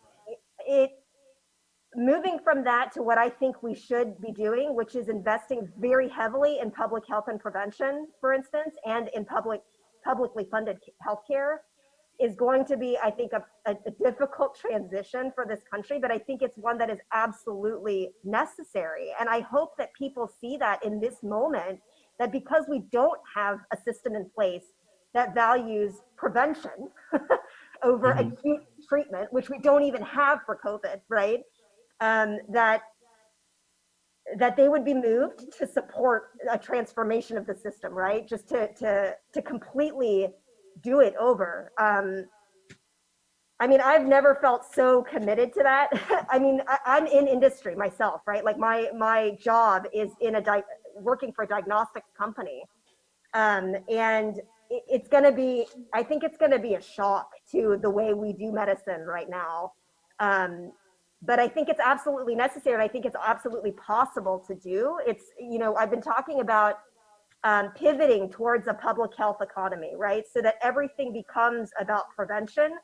It moving from that to what I think we should be doing, which is investing very heavily in public health and prevention, for instance, and in publicly funded healthcare, is going to be, I think, a difficult transition for this country, but I think it's one that is absolutely necessary. And I hope that people see that in this moment, that because we don't have a system in place that values prevention over Mm-hmm. acute treatment, which we don't even have for COVID, right? That they would be moved to support a transformation of the system, right? Just to completely do it over. I mean, I've never felt so committed to that. I mean, I'm in industry myself, right? Like my job is in working for a diagnostics company, and it's going to be. I think it's going to be a shock to the way we do medicine right now. But I think it's absolutely necessary, and I think it's absolutely possible to do. I've been talking about pivoting towards a public health economy, right? So that everything becomes about prevention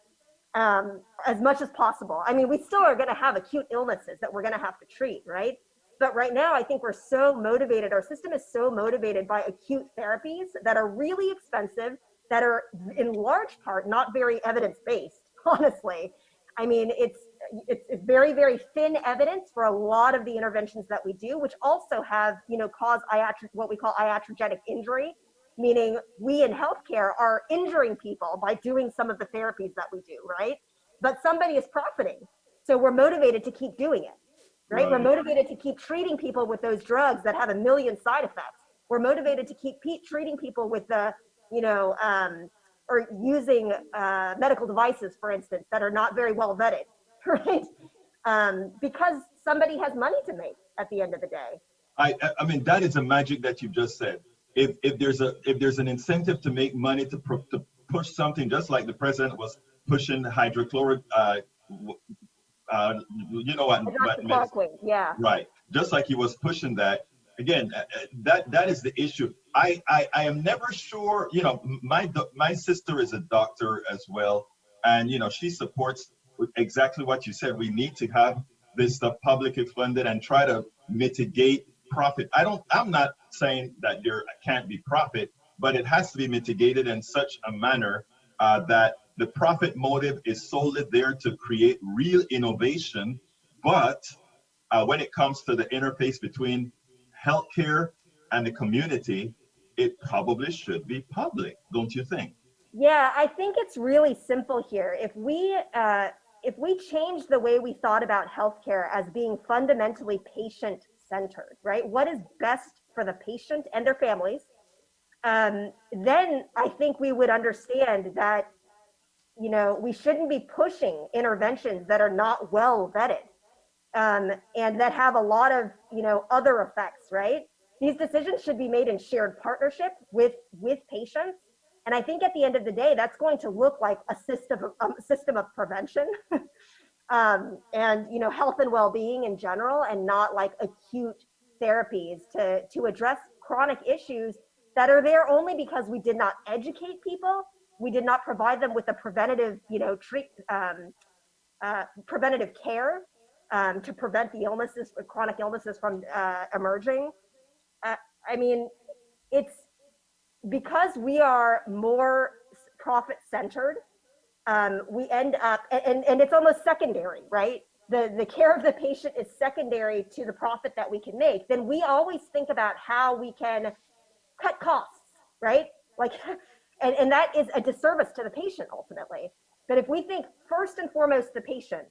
as much as possible. I mean, we still are going to have acute illnesses that we're going to have to treat, right? But right now, I think we're so motivated. Our system is so motivated by acute therapies that are really expensive, that are in large part not very evidence-based, honestly. I mean, it's very, very thin evidence for a lot of the interventions that we do, which also have, cause what we call iatrogenic injury, meaning we in healthcare are injuring people by doing some of the therapies that we do, right? But somebody is profiting. So we're motivated to keep doing it, right? We're Right. motivated to keep treating people with those drugs that have a million side effects. We're motivated to keep treating people with or using medical devices, for instance, that are not very well vetted, right? Because somebody has money to make at the end of the day. I mean, that is a magic that you just said. If there's an incentive to make money to push something, just like the president was pushing hydrochloric, you know what medicine, Hydroxychloroquine, yeah. right? Just like he was pushing that. Again, that is the issue. I am never sure. My sister is a doctor as well, and she supports exactly what you said. We need to have this stuff publicly funded and try to mitigate profit. I'm not saying that there can't be profit, but it has to be mitigated in such a manner that the profit motive is solely there to create real innovation. But when it comes to the interface between healthcare and the community, it probably should be public, don't you think? Yeah, I think it's really simple here. If we change the way we thought about healthcare as being fundamentally patient centered, right? What is best for the patient and their families? Then I think we would understand that, we shouldn't be pushing interventions that are not well vetted, and that have a lot of, other effects, right? These decisions should be made in shared partnership with patients. And I think at the end of the day, that's going to look like a system of prevention, and health and well-being in general, and not like acute therapies to address chronic issues that are there only because we did not educate people, we did not provide them with a preventative preventative care, to prevent the chronic illnesses from emerging. I mean, it's because we are more profit centered. We end up, and it's almost secondary, right? The care of the patient is secondary to the profit that we can make. Then we always think about how we can cut costs, right? Like, and that is a disservice to the patient ultimately. But if we think first and foremost the patient,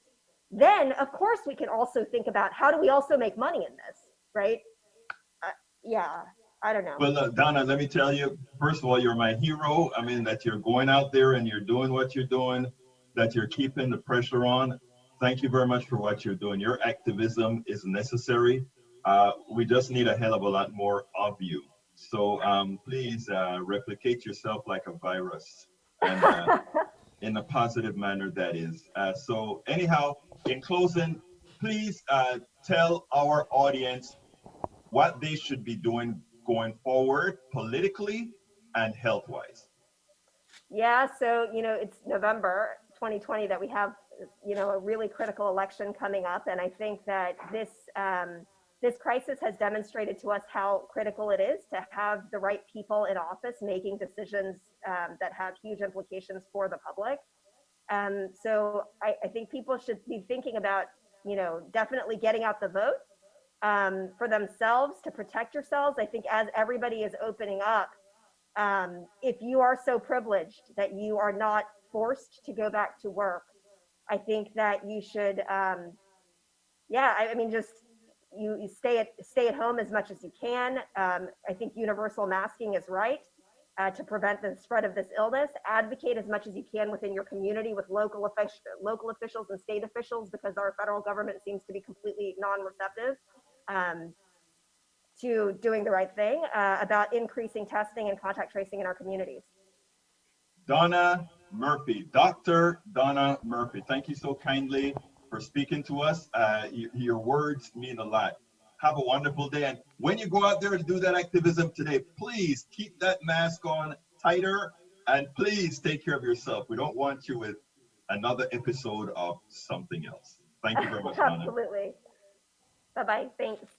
then of course we can also think about how do we also make money in this, right? Yeah, I don't know. Well, Donna, let me tell you, first of all, you're my hero. I mean, that you're going out there and you're doing what you're doing, that you're keeping the pressure on. Thank you very much for what you're doing. Your activism is necessary. We just need a hell of a lot more of you. So please replicate yourself like a virus, and in a positive manner, that is. So anyhow, in closing, please tell our audience what they should be doing going forward politically and health wise. Yeah, so it's November 2020 that we have a really critical election coming up, and I think that this crisis has demonstrated to us how critical it is to have the right people in office making decisions that have huge implications for the public. So I think people should be thinking about definitely getting out the vote, for themselves, to protect yourselves. I think as everybody is opening up, if you are so privileged that you are not forced to go back to work, I think that you should, just you stay at home as much as you can. I think universal masking is right, to prevent the spread of this illness. Advocate as much as you can within your community with local officials and state officials, because our federal government seems to be completely non-receptive to doing the right thing about increasing testing and contact tracing in our communities. Dona Murphey, Dr. Dona Murphey, thank you so kindly for speaking to us. Your words mean a lot. Have a wonderful day. And when you go out there to do that activism today, please keep that mask on tighter, and please take care of yourself. We don't want you with another episode of something else. Thank you very much, Donna. Absolutely. Bye-bye. Thanks.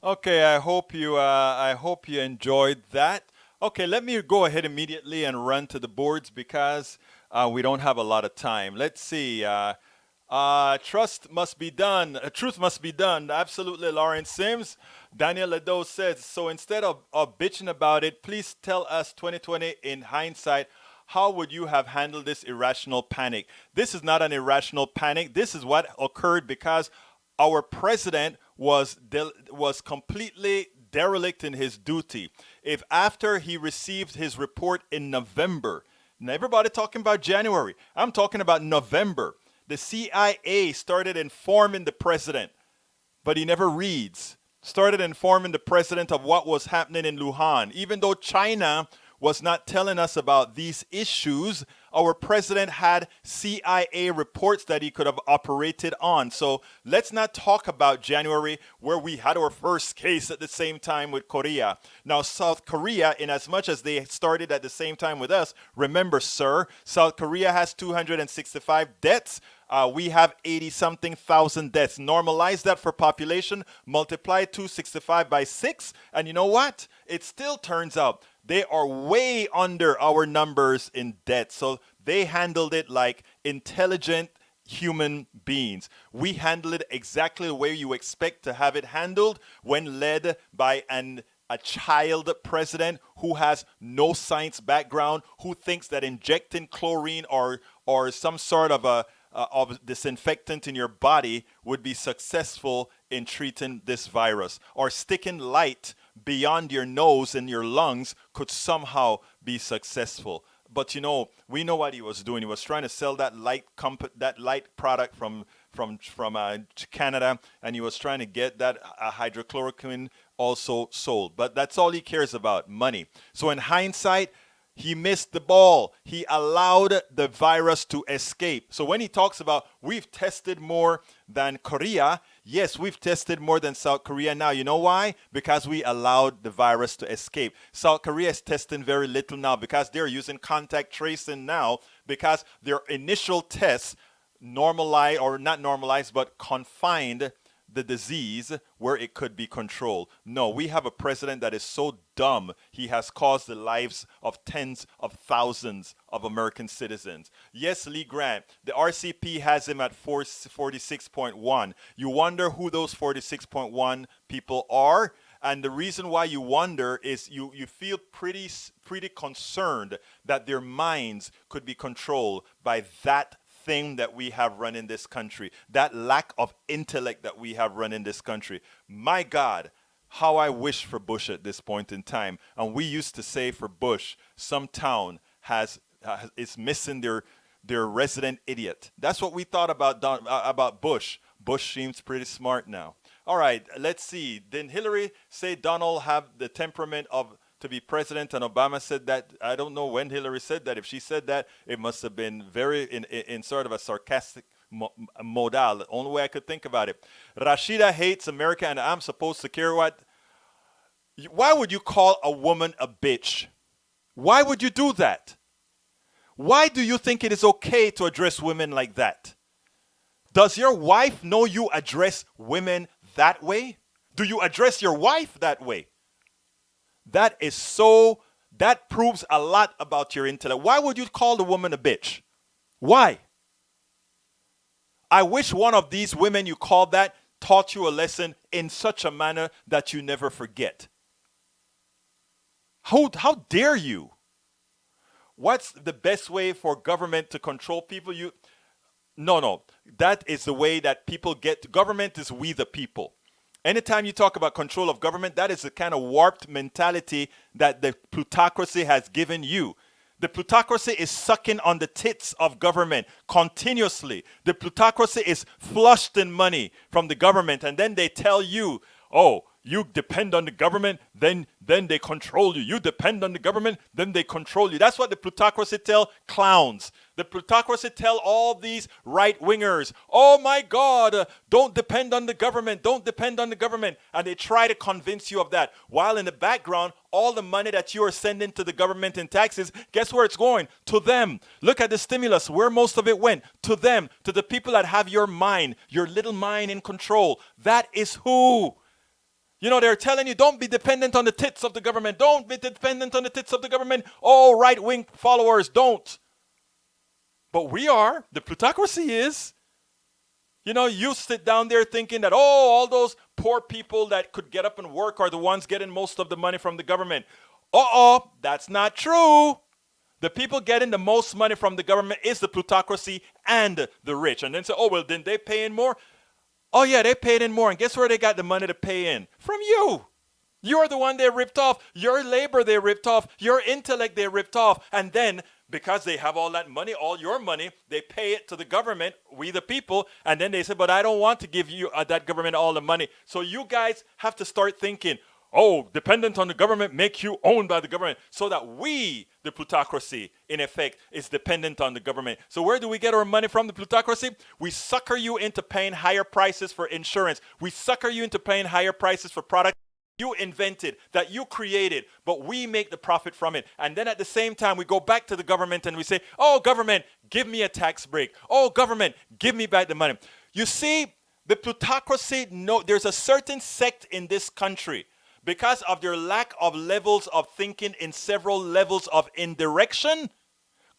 Okay, I hope you enjoyed that. Okay, let me go ahead immediately and run to the boards because we don't have a lot of time. Let's see. Trust must be done. Truth must be done. Absolutely, Lawrence Sims. Daniel Ledo says, so instead of bitching about it, please tell us 2020 in hindsight, how would you have handled this irrational panic? This is not an irrational panic. This is what occurred because our president was completely derelict in his duty. If after he received his report in November, now everybody talking about January, I'm talking about November, the CIA started informing the president, but he never reads, started informing the president of what was happening in Wuhan, even though China was not telling us about these issues, our president had CIA reports that he could have operated on. So let's not talk about January, where we had our first case at the same time with Korea. Now, South Korea, in as much as they started at the same time with us, remember, sir, South Korea has 265 deaths. We have 80-something thousand deaths. Normalize that for population, multiply 265 by 6, and you know what? It still turns out they are way under our numbers in deaths. So they handled it like intelligent human beings. We handled it exactly the way you expect to have it handled when led by a child president who has no science background, who thinks that injecting chlorine or some sort of disinfectant in your body would be successful in treating this virus, or sticking light beyond your nose and your lungs could somehow be successful. But we know what he was doing. He was trying to sell that light product from Canada, and he was trying to get that hydrochloroquine also sold. But that's all he cares about, money. So in hindsight, he missed the ball. He allowed the virus to escape. So when he talks about we've tested more than Korea, yes, we've tested more than South Korea now. You know why? Because we allowed the virus to escape. South Korea is testing very little now because they're using contact tracing now, because their initial tests normalized, or not normalized, but confined the disease where it could be controlled. No, we have a president that is so dumb, he has caused the lives of tens of thousands of American citizens. Yes, Lee Grant, the RCP has him at 46.1. You wonder who those 46.1 people are? And the reason why you wonder is you feel pretty concerned that their minds could be controlled by that thing that we have run in this country, that lack of intellect that we have run in this country. My God, how I wish for Bush at this point in time. And we used to say for Bush, some town is missing their resident idiot. That's what we thought about Bush. Bush seems pretty smart now. All right, let's see. Didn't Hillary say Donald have the temperament to be president, and Obama said that? I don't know when Hillary said that. If she said that, it must have been very in sort of a sarcastic modal. The only way I could think about it. Rashida hates America, and I'm supposed to care what? Why would you call a woman a bitch? Why would you do that? Why do you think it is okay to address women like that? Does your wife know you address women that way? Do you address your wife that way? That proves a lot about your intellect. Why would you call the woman a bitch? Why? I wish one of these women you called that taught you a lesson in such a manner that you never forget. How dare you? What's the best way for government to control people? No. That is the way that people get. Government is we the people. Anytime you talk about control of government, that is the kind of warped mentality that the plutocracy has given you. The plutocracy is sucking on the tits of government continuously. The plutocracy is flushed in money from the government, and then they tell you, oh, you depend on the government, then they control you. You depend on the government, then they control you. That's what the plutocracy tell clowns. The plutocracy tell all these right-wingers, oh my God, don't depend on the government, don't depend on the government. And they try to convince you of that. While in the background, all the money that you are sending to the government in taxes, guess where it's going? To them. Look at the stimulus, where most of it went. To them, to the people that have your mind, your little mind in control. That is who. They're telling you, don't be dependent on the tits of the government. Don't be dependent on the tits of the government. Oh, right-wing followers, don't. But we are. The plutocracy is. You sit down there thinking that, all those poor people that could get up and work are the ones getting most of the money from the government. That's not true. The people getting the most money from the government is the plutocracy and the rich. And then say, didn't they pay in more? Oh, yeah, they paid in more. And guess where they got the money to pay in? From you. You're the one they ripped off. Your labor they ripped off. Your intellect they ripped off. And then, because they have all that money, all your money, they pay it to the government, we the people. And then they say, but I don't want to give you that government all the money. So you guys have to start thinking, oh, dependent on the government, make you owned by the government, so that we, the plutocracy, in effect, is dependent on the government. So where do we get our money from, the plutocracy? We sucker you into paying higher prices for insurance. We sucker you into paying higher prices for products you invented, that you created, but we make the profit from it. And then at the same time, we go back to the government and we say, oh, government, give me a tax break. Oh, government, give me back the money. You see, the plutocracy, no, there's a certain sect in this country, because of their lack of levels of thinking in several levels of indirection,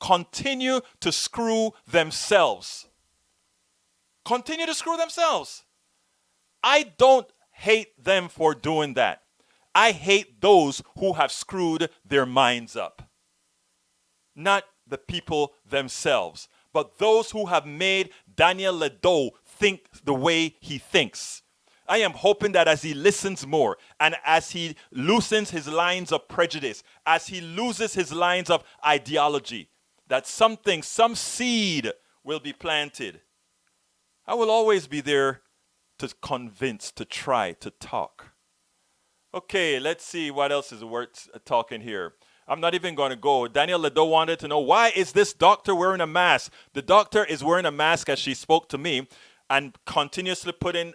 continue to screw themselves. Continue to screw themselves. I don't hate them for doing that. I hate those who have screwed their minds up. Not the people themselves, but those who have made Daniel Ledo think the way he thinks. I am hoping that as he listens more, and as he loosens his lines of prejudice, as he loses his lines of ideology, that some seed will be planted. I will always be there to convince, to try, to talk. Okay, let's see what else is worth talking here. I'm not even going to go. Daniel Ledo wanted to know, why is this doctor wearing a mask? The doctor is wearing a mask as she spoke to me, and continuously putting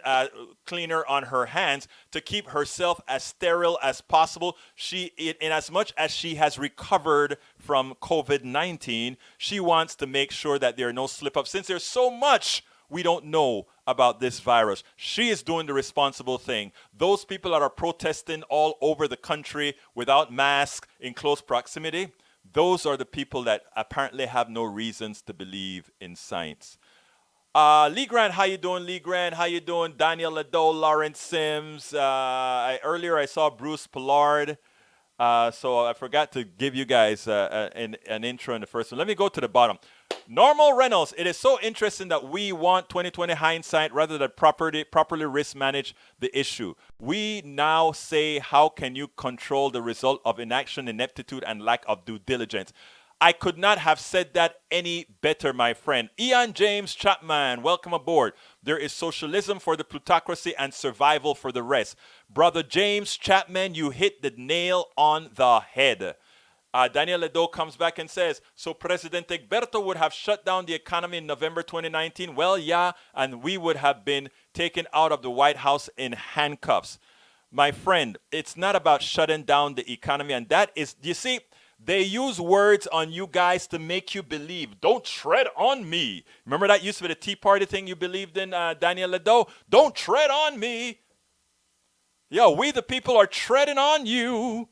cleaner on her hands to keep herself as sterile as possible. In as much as she has recovered from COVID-19, she wants to make sure that there are no slip-ups. Since there's so much we don't know about this virus, she is doing the responsible thing. Those people that are protesting all over the country without masks in close proximity, those are the people that apparently have no reasons to believe in science. Lee Grant, how you doing? Lee Grant, how you doing? Daniel Ledo, Lawrence Sims. Earlier I saw Bruce Pollard. So I forgot to give you guys an intro in the first one. Let me go to the bottom. Normal Reynolds, it is so interesting that we want 2020 hindsight rather than properly risk manage the issue. We now say, how can you control the result of inaction, ineptitude, and lack of due diligence? I could not have said that any better, my friend. Ian James Chapman, welcome aboard. There is socialism for the plutocracy and survival for the rest. Brother James Chapman, you hit the nail on the head. Daniel Ledo comes back and says, so President Egberto would have shut down the economy in November 2019? Well, yeah, and we would have been taken out of the White House in handcuffs. My friend, it's not about shutting down the economy, and that is, you see, they use words on you guys to make you believe. Don't tread on me. Remember that used to be the Tea Party thing you believed in, Daniel Ledo? Don't tread on me. Yo, we the people are treading on you.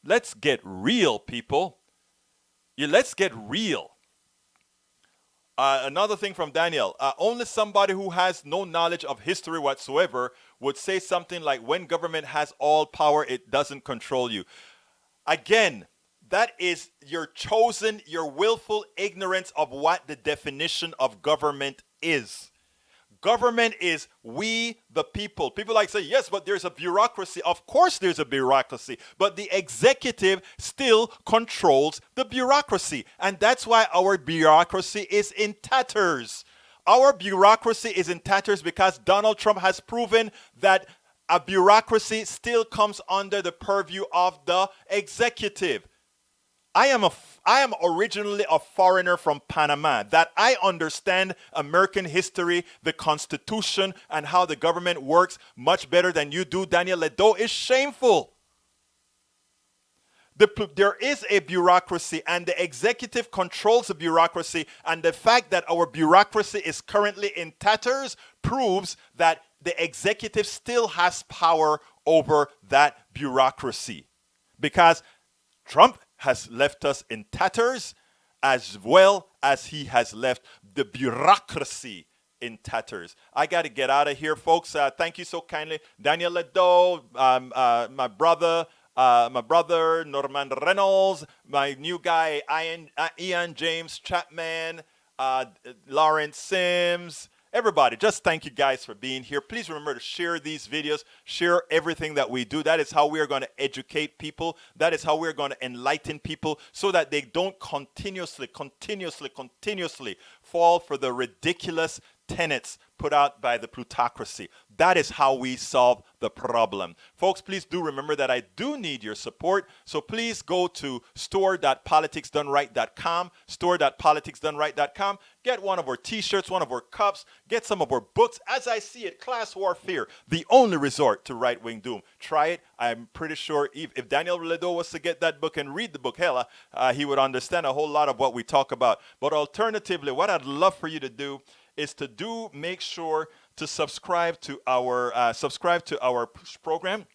Let's get real, people. Yeah, let's get real. Another thing from Daniel. Only somebody who has no knowledge of history whatsoever would say something like, when government has all power, it doesn't control you. Again, that is your willful ignorance of what the definition of government is. Government is we, the people. People like say, yes, but there's a bureaucracy. Of course there's a bureaucracy, but the executive still controls the bureaucracy. And that's why our bureaucracy is in tatters. Our bureaucracy is in tatters because Donald Trump has proven that a bureaucracy still comes under the purview of the executive. I am originally a foreigner from Panama. That I understand American history, the Constitution, and how the government works much better than you do, Daniel Ledo, is shameful. There is a bureaucracy, and the executive controls the bureaucracy, and the fact that our bureaucracy is currently in tatters proves that the executive still has power over that bureaucracy, because Trump has left us in tatters as well as he has left the bureaucracy in tatters. I got to get out of here, folks. Thank you so kindly. Daniel Ledo, my brother Norman Reynolds, my new guy Ian James Chapman, Lawrence Sims. Everybody, just thank you guys for being here. Please remember to share these videos, share everything that we do. That is how we are going to educate people. That is how we're going to enlighten people so that they don't continuously fall for the ridiculous tenets put out by the plutocracy. That is how we solve the problem. Folks, please do remember that I do need your support. So please go to store.politicsdoneright.com, store.politicsdoneright.com. Get one of our t-shirts, one of our cups, get some of our books. As I see it, Class Warfare, the only resort to right-wing doom. Try it. I'm pretty sure if Daniel Ledo was to get that book and read the book, he would understand a whole lot of what we talk about. But alternatively, what I'd love for you to do is to make sure to subscribe to our program.